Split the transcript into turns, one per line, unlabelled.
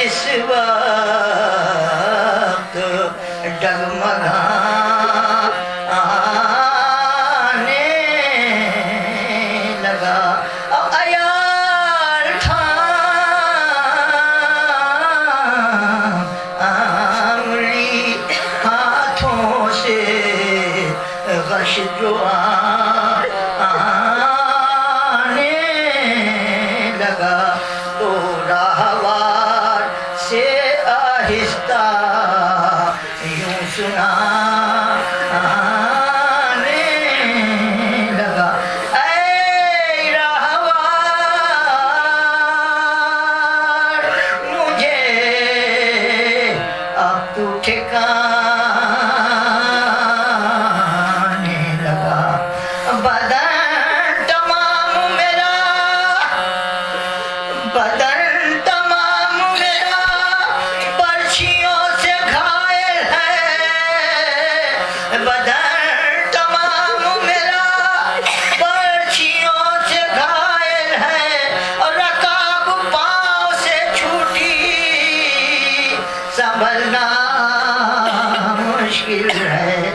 جس وقت ڈگمگانے لگا عیال تھا آمری ہاتھوں سے غش جو آنے لگا تو راہوار سے آہستہ یوں سنانے لگا اے راہوار مجھے اب تو ٹھکانے لگا بدن تمام میرا برچھیوں سے گھائل ہے بدن تمام میرا برچھیوں سے گھائل ہے اور رکاب پاؤں سے چھوٹی سنبھلنا مشکل ہے